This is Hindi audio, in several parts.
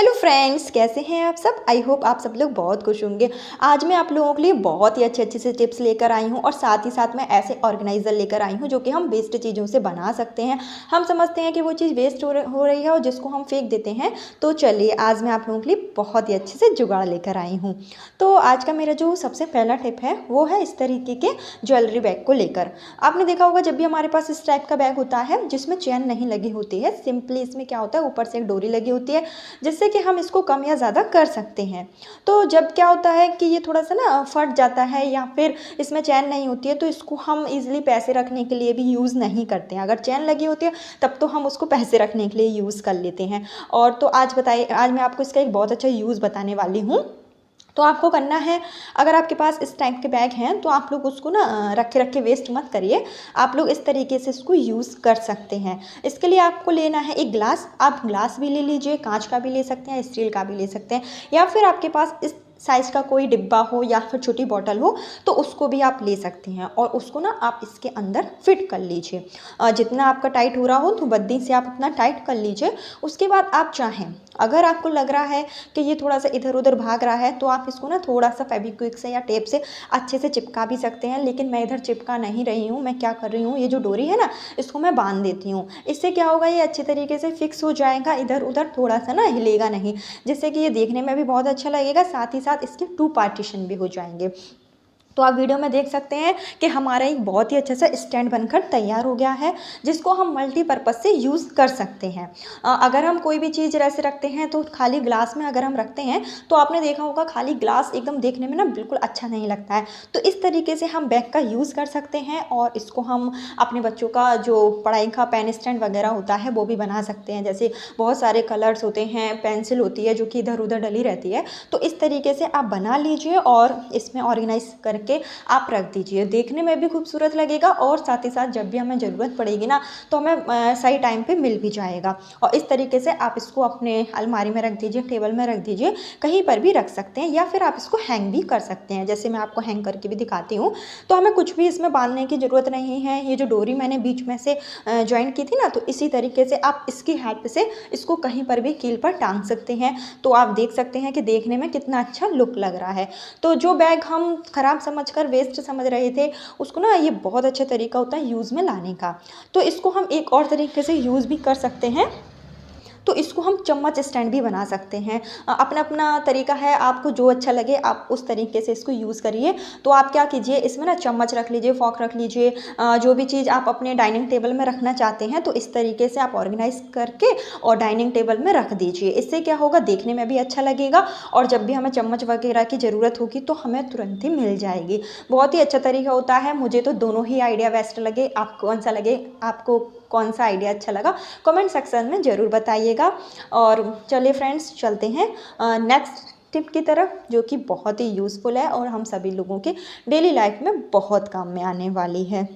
हेलो फ्रेंड्स, कैसे हैं आप सब। आई होप आप सब लोग बहुत खुश होंगे। आज मैं आप लोगों के लिए बहुत ही अच्छे अच्छे से टिप्स लेकर आई हूं और साथ ही साथ मैं ऐसे ऑर्गेनाइज़र लेकर आई हूं जो कि हम वेस्ट चीज़ों से बना सकते हैं। हम समझते हैं कि वो चीज़ वेस्ट हो रही है और जिसको हम फेंक देते हैं। तो चलिए, आज मैं आप लोगों के लिए बहुत ही अच्छे से जुगाड़ लेकर आई हूँ। तो आज का मेरा जो सबसे पहला टिप है वो है इस तरीके के ज्वेलरी बैग को लेकर। आपने देखा होगा जब भी हमारे पास इस टाइप का बैग होता है जिसमें चेन नहीं लगी होती है, सिंपली इसमें क्या होता है, ऊपर से एक डोरी लगी होती है जिससे कि हम इसको कम या ज़्यादा कर सकते हैं। तो जब क्या होता है कि ये थोड़ा सा ना फट जाता है या फिर इसमें चैन नहीं होती है तो इसको हम इजीली पैसे रखने के लिए भी यूज़ नहीं करते हैं। अगर चैन लगी होती है तब तो हम उसको पैसे रखने के लिए यूज़ कर लेते हैं। और तो आज मैं आपको इसका एक बहुत अच्छा यूज़ बताने वाली हूँ। तो आपको करना है, अगर आपके पास इस टाइप के बैग हैं तो आप लोग उसको ना रखे रखे वेस्ट मत करिए। आप लोग इस तरीके से इसको यूज़ कर सकते हैं। इसके लिए आपको लेना है एक ग्लास। आप ग्लास भी ले लीजिए, कांच का भी ले सकते हैं, स्टील का भी ले सकते हैं, या फिर आपके पास इस साइज़ का कोई डिब्बा हो या फिर छोटी बॉटल हो तो उसको भी आप ले सकते हैं और उसको ना आप इसके अंदर फिट कर लीजिए। जितना आपका टाइट हो रहा हो तो बद्दी से आप उतना टाइट कर लीजिए। उसके बाद आप चाहें, अगर आपको लग रहा है कि ये थोड़ा सा इधर उधर भाग रहा है तो आप इसको ना थोड़ा सा फेविक्विक से या टेप से अच्छे से चिपका भी सकते हैं। लेकिन मैं इधर चिपका नहीं रही हूँ, मैं क्या कर रही हूँ, ये जो डोरी है ना इसको मैं बांध देती हूँ। इससे क्या होगा, ये अच्छे तरीके से फिक्स हो जाएगा, इधर उधर थोड़ा सा ना हिलेगा नहीं, जिससे कि ये देखने में भी बहुत अच्छा लगेगा। साथ ही साथ इसके 2 पार्टीशन भी हो जाएंगे। तो आप वीडियो में देख सकते हैं कि हमारा एक बहुत ही अच्छा सा स्टैंड बनकर तैयार हो गया है जिसको हम मल्टीपर्पज़ से यूज़ कर सकते हैं। अगर हम कोई भी चीज़ ऐसे रखते हैं तो खाली ग्लास में अगर हम रखते हैं तो आपने देखा होगा खाली ग्लास एकदम देखने में ना बिल्कुल अच्छा नहीं लगता है। तो इस तरीके से हम बैग का यूज़ कर सकते हैं और इसको हम अपने बच्चों का जो पढ़ाई का पेन स्टैंड वगैरह होता है वो भी बना सकते हैं। जैसे बहुत सारे कलर्स होते हैं, पेंसिल होती है जो कि इधर उधर डली रहती है, तो इस तरीके से आप बना लीजिए और इसमें ऑर्गेनाइज करके आप रख दीजिए। देखने में भी खूबसूरत लगेगा और साथ ही साथ जब भी हमें ज़रूरत पड़ेगी ना तो हमें सही टाइम पे मिल भी जाएगा। और इस तरीके से आप इसको अपने अलमारी में रख दीजिए, टेबल में रख दीजिए, कहीं पर भी रख सकते हैं, या फिर आप इसको हैंग भी कर सकते हैं। जैसे मैं आपको हैंग करके भी दिखाती हूँ। तो हमें कुछ भी इसमें बांधने की ज़रूरत नहीं है। ये जो डोरी मैंने बीच में से ज्वाइन की थी ना, तो इसी तरीके से आप इसकी हेल्प से इसको कहीं पर भी कील पर टांग सकते हैं। तो आप देख सकते हैं कि देखने में कितना अच्छा लुक लग रहा है। तो जो बैग हम ख़राब समझकर वेस्ट समझ रहे थे उसको ना, ये बहुत अच्छा तरीका होता है यूज़ में लाने का। तो इसको हम एक और तरीके से यूज़ भी कर सकते हैं। तो इसको हम चम्मच स्टैंड भी बना सकते हैं। अपना अपना तरीका है, आपको जो अच्छा लगे आप उस तरीके से इसको यूज़ करिए। तो आप क्या कीजिए, इसमें ना चम्मच रख लीजिए, फॉर्क रख लीजिए, जो भी चीज़ आप अपने डाइनिंग टेबल में रखना चाहते हैं तो इस तरीके से आप ऑर्गेनाइज करके और डाइनिंग टेबल में रख दीजिए। इससे क्या होगा, देखने में भी अच्छा लगेगा और जब भी हमें चम्मच वगैरह की ज़रूरत होगी तो हमें तुरंत ही मिल जाएगी। बहुत ही अच्छा तरीका होता है। मुझे तो दोनों ही आइडिया बेस्ट लगे। आप कौन सा लगे, आपको कौन सा आइडिया अच्छा लगा, कमेंट सेक्शन में ज़रूर बताइएगा। और चलिए फ्रेंड्स, चलते हैं नेक्स्ट टिप की तरफ, जो कि बहुत ही यूज़फुल है और हम सभी लोगों के डेली लाइफ में बहुत काम में आने वाली है।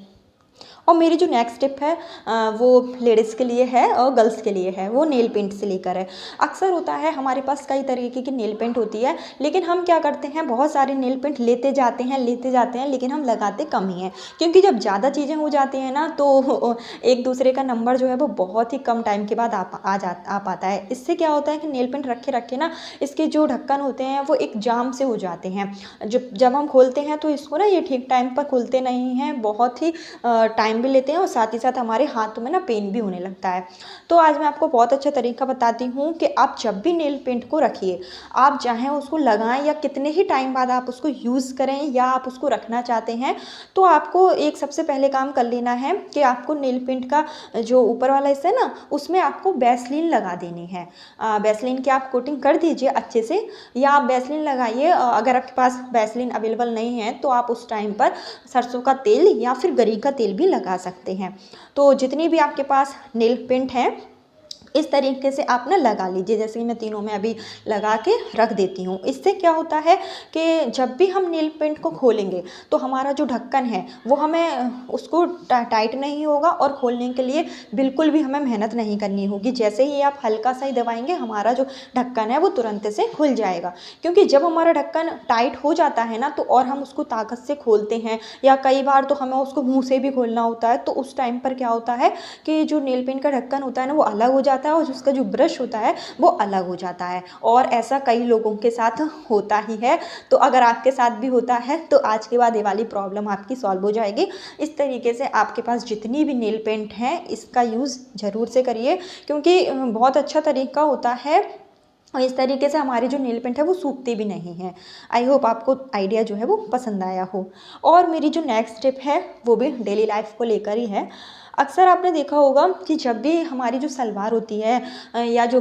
और मेरी जो नेक्स्ट टिप है वो लेडीज़ के लिए है और गर्ल्स के लिए है। वो नेल पेंट से लेकर है। अक्सर होता है हमारे पास कई तरीके की नेल पेंट होती है, लेकिन हम क्या करते हैं, बहुत सारे नेल पेंट लेते जाते हैं लेकिन हम लगाते कम ही हैं। क्योंकि जब ज़्यादा चीज़ें हो जाती हैं ना तो एक दूसरे का नंबर जो है वो बहुत ही कम टाइम के बाद आ पाता है। इससे क्या होता है कि नेल पेंट रखे रखे ना इसके जो ढक्कन होते हैं वो एक जाम से हो जाते हैं। जब हम खोलते हैं तो इसको ना ये ठीक टाइम पर खुलते नहीं हैं, बहुत ही टाइम भी लेते हैं और साथ ही साथ हमारे हाथों में ना पेन भी होने लगता है। तो आज मैं आपको बहुत अच्छा तरीका बताती हूँ कि आप जब भी नेल पेंट को रखिए, आप चाहें उसको लगाएं या कितने ही टाइम बाद आप उसको यूज़ करें या आप उसको रखना चाहते हैं, तो आपको एक सबसे पहले काम कर लेना है कि आपको नेल पेंट का जो ऊपर वाला हिस्सा है ना उसमें आपको वैसलीन लगा देनी है। वैसलीन की आप कोटिंग कर दीजिए अच्छे से, या आप वैसलीन लगाइए। अगर आपके पास वैसलीन अवेलेबल नहीं है तो आप उस टाइम पर सरसों का तेल या फिर गरी का तेल भी लगा सकते हैं। तो जितनी भी आपके पास नेल पेंट है इस तरीके से आप ना लगा लीजिए। जैसे कि मैं तीनों में अभी लगा के रख देती हूँ। इससे क्या होता है कि जब भी हम नेल पेंट को खोलेंगे तो हमारा जो ढक्कन है वो हमें उसको टाइट नहीं होगा और खोलने के लिए बिल्कुल भी हमें मेहनत नहीं करनी होगी। जैसे ही आप हल्का सा ही दबाएंगे हमारा जो ढक्कन है वो तुरंत से खुल जाएगा। क्योंकि जब हमारा ढक्कन टाइट हो जाता है ना तो और हम उसको ताकत से खोलते हैं, या कई बार तो हमें उसको मुँह से भी खोलना होता है, तो उस टाइम पर क्या होता है कि जो नेल पेंट का ढक्कन होता है ना वो अलग हो जाता जाता है और उसका जो ब्रश होता है वो अलग हो जाता है, और ऐसा कई लोगों के साथ होता ही है। तो अगर आपके साथ भी होता है तो आज के बाद ये वाली प्रॉब्लम आपकी सॉल्व हो जाएगी। इस तरीके से आपके पास जितनी भी नेल पेंट हैं इसका यूज़ ज़रूर से करिए, क्योंकि बहुत अच्छा तरीका होता है, और इस तरीके से हमारी जो नेल पेंट है वो सूखती भी नहीं है। आई होप आपको आइडिया जो है वो पसंद आया हो। और मेरी जो नेक्स्ट टिप है वो भी डेली लाइफ को लेकर ही है। अक्सर आपने देखा होगा कि जब भी हमारी जो सलवार होती है या जो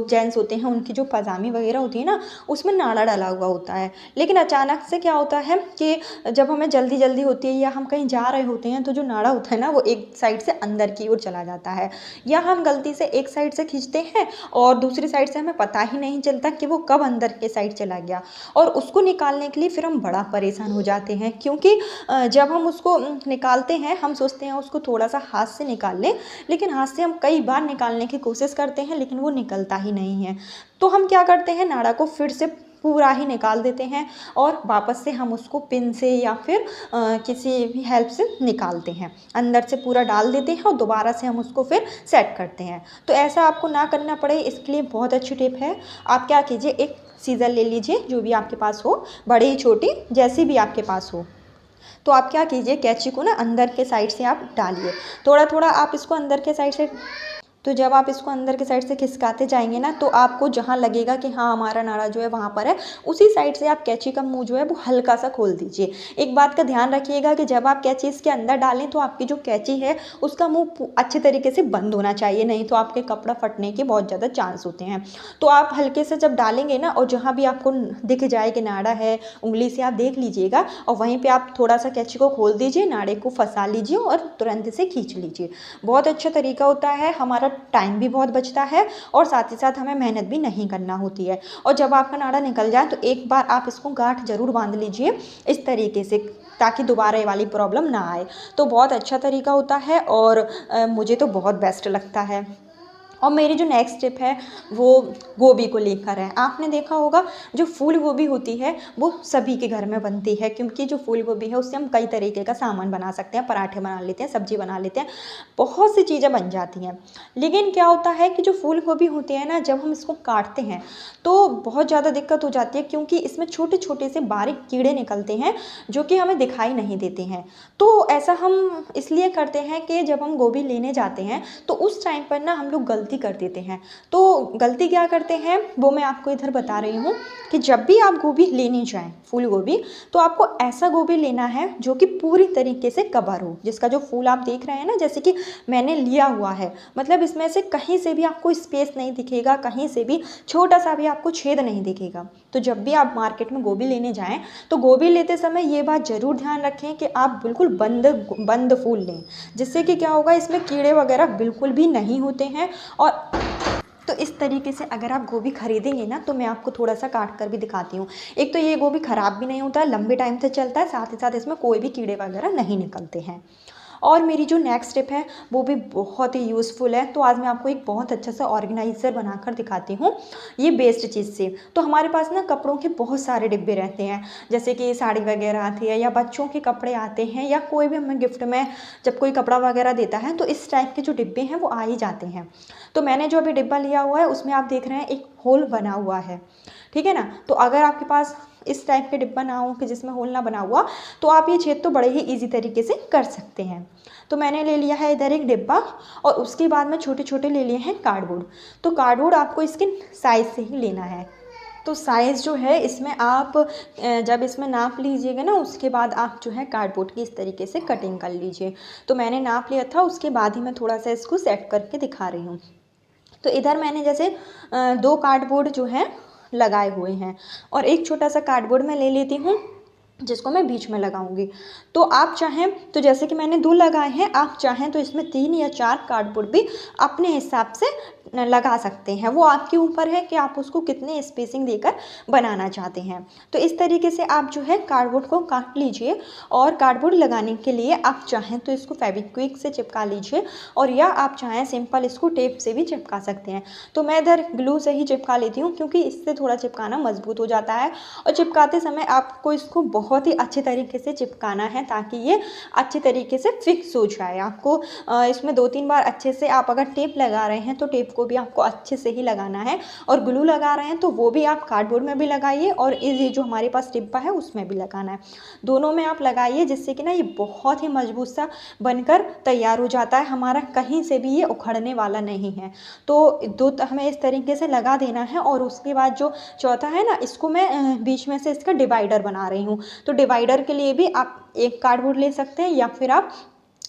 जेंट्स होते हैं उनकी जो पजामी वगैरह होती है ना, उसमें नाड़ा डला हुआ होता है। लेकिन अचानक से क्या होता है कि जब हमें जल्दी जल्दी होती है या हम कहीं जा रहे होते हैं तो जो नाड़ा होता है ना वो एक साइड से अंदर की ओर चला जाता है, या हम गलती से एक साइड से खींचते हैं और दूसरी साइड से हमें पता ही नहीं चलता कि वो कब अंदर के साइड चला गया, और उसको निकालने के लिए फिर हम बड़ा परेशान हो जाते हैं। क्योंकि जब हम उसको निकालते हैं हम सोचते हैं उसको थोड़ा सा हाथ से निकाल लें, लेकिन हाथ से हम कई बार निकालने की कोशिश करते हैं लेकिन वो निकलता ही नहीं है। तो हम क्या करते हैं, नाड़ा को फिर से पूरा ही निकाल देते हैं और वापस से हम उसको पिन से या फिर किसी भी हेल्प से निकालते हैं, अंदर से पूरा डाल देते हैं और दोबारा से हम उसको फिर सेट करते हैं। तो ऐसा आपको ना करना पड़े इसके लिए बहुत अच्छी टिप है। आप क्या कीजिए, एक सीज़र ले लीजिए जो भी आपके पास हो, बड़ी छोटी जैसी भी आपके पास हो। तो आप क्या कीजिए, कैंची को ना अंदर के साइड से आप डालिए, थोड़ा थोड़ा आप इसको अंदर के साइड से। तो जब आप इसको अंदर के साइड से खिसकाते जाएंगे ना तो आपको जहाँ लगेगा कि हाँ हमारा नाड़ा जो है वहाँ पर है, उसी साइड से आप कैंची का मुंह जो है वो हल्का सा खोल दीजिए। एक बात का ध्यान रखिएगा कि जब आप कैंची इसके अंदर डालें तो आपकी जो कैंची है उसका मुंह अच्छे तरीके से बंद होना चाहिए, नहीं तो आपके कपड़ा फटने के बहुत ज़्यादा चांस होते हैं। तो आप हल्के से जब डालेंगे ना और जहाँ भी आपको दिख जाए कि नाड़ा है, उंगली से आप देख लीजिएगा और वहीं पर आप थोड़ा सा कैंची को खोल दीजिए, नाड़े को फंसा लीजिए और तुरंत से खींच लीजिए। बहुत अच्छा तरीका होता है, हमारा टाइम भी बहुत बचता है और साथ ही साथ हमें मेहनत भी नहीं करना होती है। और जब आपका नाड़ा निकल जाए तो एक बार आप इसको गांठ जरूर बांध लीजिए इस तरीके से, ताकि दोबारा ये वाली प्रॉब्लम ना आए। तो बहुत अच्छा तरीका होता है और मुझे तो बहुत बेस्ट लगता है। और मेरी जो नेक्स्ट टिप है वो गोभी को लेकर है। आपने देखा होगा जो फूल गोभी होती है वो सभी के घर में बनती है, क्योंकि जो फूल गोभी है उससे हम कई तरीके का सामान बना सकते हैं, पराठे बना लेते हैं, सब्जी बना लेते हैं, बहुत सी चीज़ें बन जाती हैं। लेकिन क्या होता है कि जो फूल गोभी होती है ना, जब हम इसको काटते हैं तो बहुत ज़्यादा दिक्कत हो जाती है, क्योंकि इसमें छोटे छोटे से बारीक कीड़े निकलते हैं जो कि हमें दिखाई नहीं देते हैं। तो ऐसा हम इसलिए करते हैं कि जब हम गोभी लेने जाते हैं तो उस टाइम पर ना हम लोग गलती कर देते हैं। तो गलती क्या करते हैं वो मैं आपको इधर बता रही हूँ कि जब भी आप गोभी लेने जाएं, फूल गोभी, तो आपको ऐसा गोभी लेना है जो कि पूरी तरीके से कवर हो, जिसका जो फूल आप देख रहे हैं ना, जैसे कि मैंने लिया हुआ है, मतलब इसमें से कहीं से भी आपको स्पेस नहीं दिखेगा, कहीं से भी छोटा सा भी आपको छेद नहीं दिखेगा। तो जब भी आप मार्केट में गोभी लेने जाएं तो गोभी लेते समय ये बात ज़रूर ध्यान रखें कि आप बिल्कुल बंद फूल लें, जिससे कि क्या होगा, इसमें कीड़े वगैरह बिल्कुल भी नहीं होते हैं। और तो इस तरीके से अगर आप गोभी खरीदेंगे ना, तो मैं आपको थोड़ा सा काट कर भी दिखाती हूँ। एक तो ये गोभी ख़राब भी नहीं होता है, लंबे टाइम से चलता है, साथ ही साथ इसमें कोई भी कीड़े वगैरह नहीं निकलते हैं। और मेरी जो नेक्स्ट टिप है वो भी बहुत ही यूज़फुल है। तो आज मैं आपको एक बहुत अच्छा सा ऑर्गेनाइज़र बनाकर दिखाती हूँ, ये बेस्ट चीज़ से। तो हमारे पास ना कपड़ों के बहुत सारे डिब्बे रहते हैं, जैसे कि साड़ी वगैरह आती है या बच्चों के कपड़े आते हैं या कोई भी हमें गिफ्ट में जब कोई कपड़ा वगैरह देता है तो इस टाइप के जो डिब्बे हैं वो आ ही जाते हैं। तो मैंने जो अभी डिब्बा लिया हुआ है उसमें आप देख रहे हैं एक होल बना हुआ है, ठीक है ना। तो अगर आपके पास इस टाइप के डिब्बा ना हो कि जिसमें होल ना बना हुआ, तो आप ये छेद तो बड़े ही इजी तरीके से कर सकते हैं। तो मैंने ले लिया है इधर एक डिब्बा और उसके बाद में छोटे छोटे ले लिए हैं कार्डबोर्ड। तो कार्डबोर्ड आपको इसके साइज़ से ही लेना है। तो साइज़ जो है इसमें आप जब इसमें नाप लीजिएगा ना, उसके बाद आप जो है कार्डबोर्ड की इस तरीके से कटिंग कर लीजिए। तो मैंने नाप लिया था, उसके बाद ही मैं थोड़ा सा इसको सेट करके दिखा रही हूँ। तो इधर मैंने जैसे 2 कार्डबोर्ड जो है लगाए हुए हैं और एक छोटा सा कार्डबोर्ड मैं ले लेती हूँ जिसको मैं बीच में लगाऊंगी। तो आप चाहें तो जैसे कि मैंने 2 लगाए हैं, आप चाहें तो इसमें 3 या 4 कार्डबोर्ड भी अपने हिसाब से लगा सकते हैं। वो आपके ऊपर है कि आप उसको कितने स्पेसिंग देकर बनाना चाहते हैं। तो इस तरीके से आप जो है कार्डबोर्ड को काट लीजिए और कार्डबोर्ड लगाने के लिए आप चाहें तो इसको फेविक्विक से चिपका लीजिए और या आप चाहें सिंपल इसको टेप से भी चिपका सकते हैं। तो मैं इधर ग्लू से ही चिपका लेती हूँ क्योंकि इससे थोड़ा चिपकाना मजबूत हो जाता है और चिपकाते समय आपको इसको बहुत ही अच्छे तरीके से चिपकाना है ताकि ये अच्छे तरीके से फिक्स हो जाए। आपको इसमें 2-3 बार अच्छे से, आप अगर टेप लगा रहे हैं तो टेप को भी आपको अच्छे से ही लगाना है और ग्लू लगा रहे हैं तो वो भी आप कार्डबोर्ड में भी लगाइए और ये जो हमारे पास टिब्बा है उसमें भी लगाना है। दोनों में आप लगाइए जिससे कि ना ये बहुत ही मजबूत सा बनकर तैयार हो जाता है हमारा, कहीं से भी ये उखड़ने वाला नहीं है। तो हमें इस तरीके से लगा देना है और उसके बाद जो चौथा है ना, इसको मैं बीच में से इसका डिवाइडर बना रही हूँ। तो डिवाइडर के लिए भी आप एक कार्डबोर्ड ले सकते हैं या फिर आप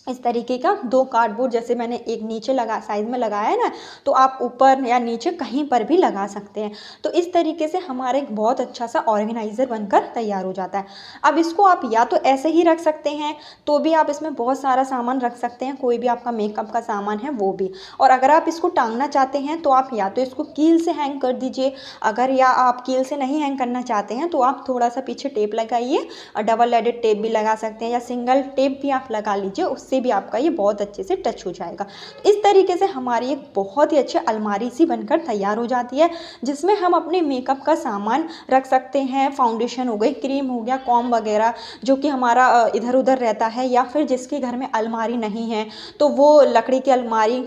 इस तरीके का 2 कार्डबोर्ड, जैसे मैंने एक नीचे लगा साइड में लगाया है ना, तो आप ऊपर या नीचे कहीं पर भी लगा सकते हैं। तो इस तरीके से हमारा एक बहुत अच्छा सा ऑर्गेनाइज़र बनकर तैयार हो जाता है। अब इसको आप या तो ऐसे ही रख सकते हैं, तो भी आप इसमें बहुत सारा सामान रख सकते हैं, कोई भी आपका मेकअप का सामान है वो भी। और अगर आप इसको टांगना चाहते हैं तो आप या तो इसको कील से हैंग कर दीजिए, अगर या आप कील से नहीं हैंग करना चाहते हैं तो आप थोड़ा सा पीछे टेप लगाइए और डबल एडेड टेप भी लगा सकते हैं या सिंगल टेप भी आप लगा लीजिए, उससे भी आपका ये बहुत अच्छे से टच हो जाएगा। इस तरीके से हमारी एक बहुत ही अच्छी अलमारी सी बनकर तैयार हो जाती है जिसमें हम अपने मेकअप का सामान रख सकते हैं। फाउंडेशन हो गई, क्रीम हो गया, कॉम वगैरह जो कि हमारा इधर उधर रहता है, या फिर जिसके घर में अलमारी नहीं है तो वो लकड़ी की अलमारी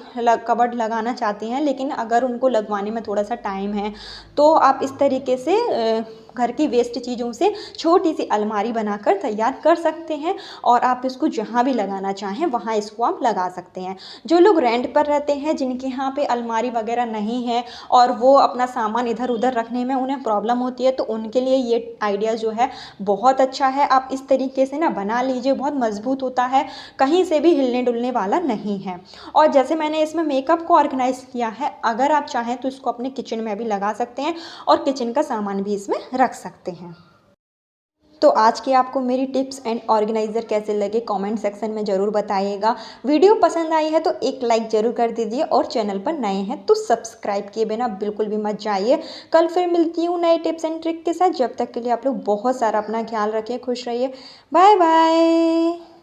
कबर्ड लगाना चाहते हैं, लेकिन अगर उनको लगवाने में थोड़ा सा टाइम है तो आप इस तरीके से घर की वेस्ट चीज़ों से छोटी सी अलमारी बनाकर तैयार कर सकते हैं और आप इसको जहाँ भी लगाना चाहें वहाँ इसको आप लगा सकते हैं। जो लोग रेंट पर रहते हैं, जिनके यहाँ पे अलमारी वगैरह नहीं है और वो अपना सामान इधर उधर रखने में उन्हें प्रॉब्लम होती है, तो उनके लिए ये आइडिया जो है बहुत अच्छा है। आप इस तरीके से ना बना लीजिए, बहुत मजबूत होता है, कहीं से भी हिलने डुलने वाला नहीं है। और जैसे मैंने इसमें मेकअप को ऑर्गेनाइज किया है, अगर आप चाहें तो इसको अपने किचन में भी लगा सकते हैं और किचन का सामान भी इसमें रख सकते हैं। तो आज की आपको मेरी टिप्स एंड ऑर्गेनाइज़र कैसे लगे कमेंट सेक्शन में ज़रूर बताइएगा। वीडियो पसंद आई है तो एक लाइक ज़रूर कर दीजिए और चैनल पर नए हैं तो सब्सक्राइब किए बिना बिल्कुल भी मत जाइए। कल फिर मिलती हूँ नए टिप्स एंड ट्रिक के साथ। जब तक के लिए आप लोग बहुत सारा अपना ख्याल रखिए, खुश रहिए। Bye bye.